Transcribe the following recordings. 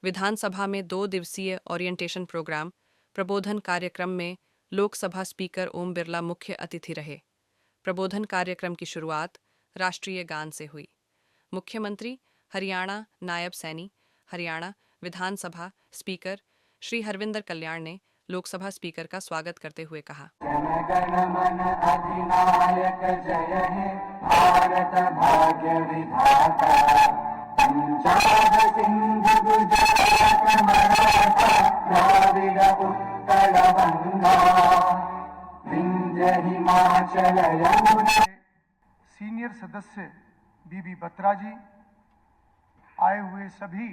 विधानसभा में 2 दिवसीय orientation programme प्रबोधन कार्यक्रम में लोकसभा स्पीकर ओम बिरला मुख्य अतिथि रहे। प्रबोधन कार्यक्रम की शुरुआत राष्ट्रीय गान से हुई। मुख्यमंत्री हरियाणा नायब सैनी हरियाणा विधानसभा स्पीकर श्री हरविंदर कल्याण ने लोकसभा स्पीकर का स्वागत करते हुए कहा, जन गण मन अधिनायक जय हे भारत भाग्य विधाता, पंजाब सिंधु गुजरात मराठा द्राविड़ उत्कल गंगा विंध्य हिमाचल यमुना। सीनियर सदस्य बीबी बत्रा जी, आए हुए सभी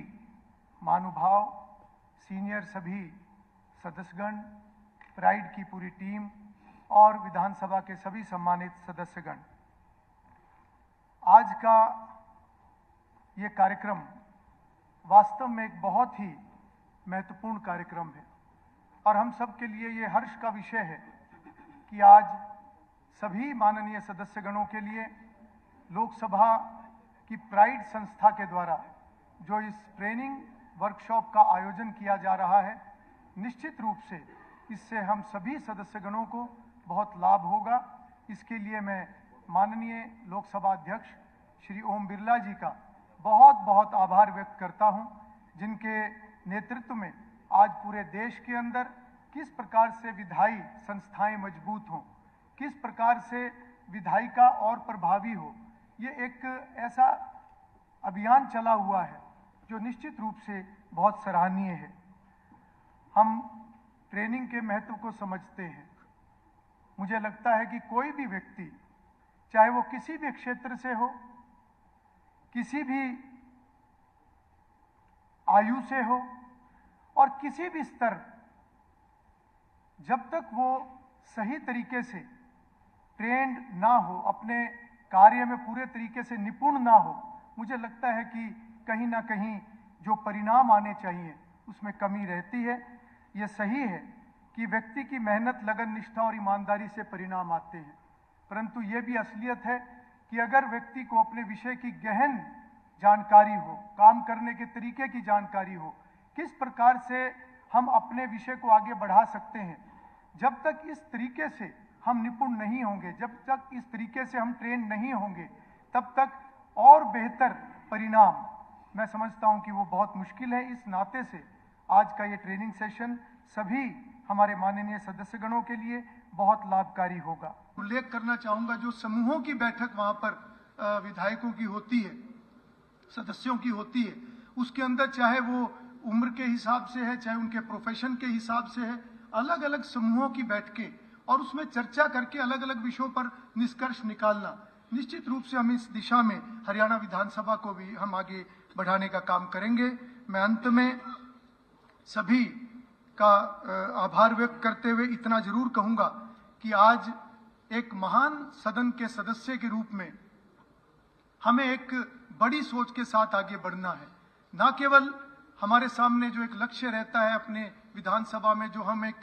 महानुभाव, सीनियर सभी सदस्यगण, प्राइड की पूरी टीम और विधानसभा के सभी सम्मानित सदस्यगण, आज का ये कार्यक्रम वास्तव में एक बहुत ही महत्वपूर्ण कार्यक्रम है और हम सब के लिए ये हर्ष का विषय है कि आज सभी माननीय सदस्यगणों के लिए लोकसभा की प्राइड संस्था के द्वारा जो इस ट्रेनिंग वर्कशॉप का आयोजन किया जा रहा है, निश्चित रूप से इससे हम सभी सदस्यगणों को बहुत लाभ होगा। इसके लिए मैं माननीय लोकसभा अध्यक्ष श्री ओम बिरला जी का बहुत बहुत आभार व्यक्त करता हूं, जिनके नेतृत्व में आज पूरे देश के अंदर किस प्रकार से विधायी संस्थाएं मजबूत हों, किस प्रकार से विधायिका और प्रभावी हो, ये एक ऐसा अभियान चला हुआ है जो निश्चित रूप से बहुत सराहनीय है। हम ट्रेनिंग के महत्व को समझते हैं। मुझे लगता है कि कोई भी व्यक्ति, चाहे वो किसी भी क्षेत्र से हो, किसी भी आयु से हो और किसी भी स्तर, जब तक वो सही तरीके से ट्रेंड ना हो, अपने कार्य में पूरे तरीके से निपुण ना हो, मुझे लगता है कि कहीं ना कहीं जो परिणाम आने चाहिए उसमें कमी रहती है। ये सही है कि व्यक्ति की मेहनत, लगन, निष्ठा और ईमानदारी से परिणाम आते हैं, परंतु ये भी असलियत है कि अगर व्यक्ति को अपने विषय की गहन जानकारी हो, काम करने के तरीके की जानकारी हो, किस प्रकार से हम अपने विषय को आगे बढ़ा सकते हैं, जब तक इस तरीके से हम निपुण नहीं होंगे, जब तक इस तरीके से हम ट्रेन नहीं होंगे, तब तक और बेहतर परिणाम मैं समझता हूं कि वो बहुत मुश्किल है। इस नाते से आज का ये ट्रेनिंग सेशन सभी हमारे माननीय सदस्यगणों के लिए बहुत लाभकारी होगा। उल्लेख करना चाहूंगा, जो समूहों की बैठक वहां पर विधायकों की होती है, सदस्यों की होती है, उसके अंदर चाहे वो उम्र के हिसाब से है, चाहे उनके प्रोफेशन के हिसाब से है, अलग अलग समूहों की बैठकें और उसमें चर्चा करके अलग अलग विषयों पर निष्कर्ष निकालना, निश्चित रूप से हम इस दिशा में हरियाणा विधानसभा को भी हम आगे बढ़ाने का काम करेंगे। मैं अंत में सभी का आभार व्यक्त करते हुए इतना जरूर कहूंगा कि आज एक महान सदन के सदस्य के रूप में हमें एक बड़ी सोच के साथ आगे बढ़ना है। ना केवल हमारे सामने जो एक लक्ष्य रहता है अपने विधानसभा में, जो हम एक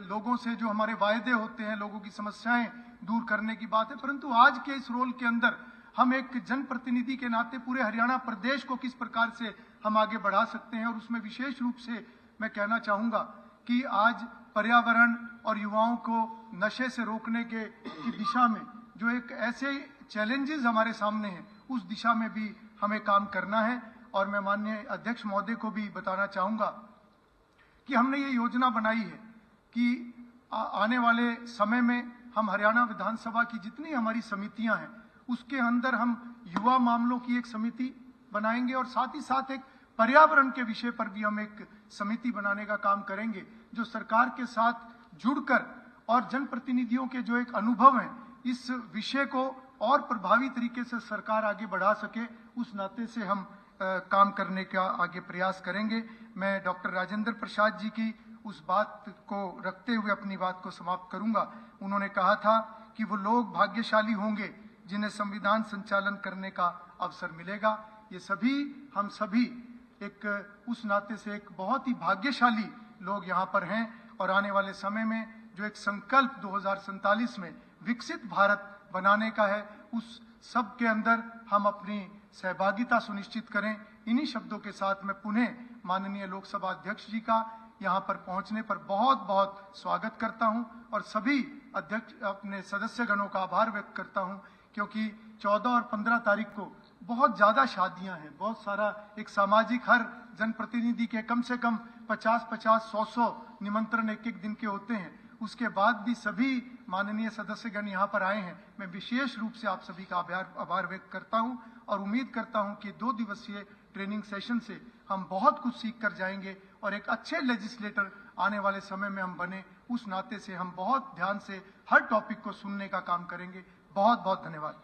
लोगों से जो हमारे वायदे होते हैं, लोगों की समस्याएं दूर करने की बात है, परंतु आज के इस रोल के अंदर हम एक जनप्रतिनिधि के नाते पूरे हरियाणा प्रदेश को किस प्रकार से हम आगे बढ़ा सकते हैं। और उसमें विशेष रूप से मैं कहना चाहूंगा कि आज पर्यावरण और युवाओं को नशे से रोकने की दिशा में जो एक ऐसे चैलेंजेस हमारे सामने हैं, उस दिशा में भी हमें काम करना है। और मैं माननीय अध्यक्ष महोदय को भी बताना चाहूंगा कि हमने ये योजना बनाई है कि आने वाले समय में हम हरियाणा विधानसभा की जितनी हमारी समितियां हैं, उसके अंदर हम युवा मामलों की एक समिति बनाएंगे और साथ ही साथ एक पर्यावरण के विषय पर भी हम एक समिति बनाने का काम करेंगे, जो सरकार के साथ जुड़कर और जनप्रतिनिधियों के जो एक अनुभव है, इस विषय को और प्रभावी तरीके से सरकार आगे बढ़ा सके, उस नाते से हम काम करने का आगे प्रयास करेंगे। मैं डॉक्टर राजेंद्र प्रसाद जी की उस बात को रखते हुए अपनी बात को समाप्त करूंगा। उन्होंने कहा था कि वो लोग भाग्यशाली होंगे जिन्हें संविधान संचालन करने का अवसर मिलेगा। ये सभी, हम सभी एक उस नाते से एक बहुत ही भाग्यशाली लोग यहाँ पर हैं और आने वाले समय में जो एक संकल्प 2047 में विकसित भारत बनाने का है, उस सबके अंदर हम अपनी सहभागिता सुनिश्चित करें। इन्हीं शब्दों के साथ मैं पुनः माननीय लोकसभा अध्यक्ष जी का यहाँ पर पहुँचने पर बहुत बहुत स्वागत करता हूँ और सभी अध्यक्ष अपने सदस्यगणों का आभार व्यक्त करता हूँ, क्योंकि 14 और 15 तारीख को बहुत ज़्यादा शादियां हैं, बहुत सारा एक सामाजिक, हर जनप्रतिनिधि के कम से कम 50-50, 100-100 निमंत्रण एक एक दिन के होते हैं। उसके बाद भी सभी माननीय सदस्यगण यहाँ पर आए हैं। मैं विशेष रूप से आप सभी का आभार व्यक्त करता हूँ और उम्मीद करता हूँ कि 2 दिवसीय ट्रेनिंग सेशन से हम बहुत कुछ सीख कर जाएंगे और एक अच्छे लेजिस्लेटर आने वाले समय में हम बने, उस नाते से हम बहुत ध्यान से हर टॉपिक को सुनने का काम करेंगे। बहुत बहुत धन्यवाद।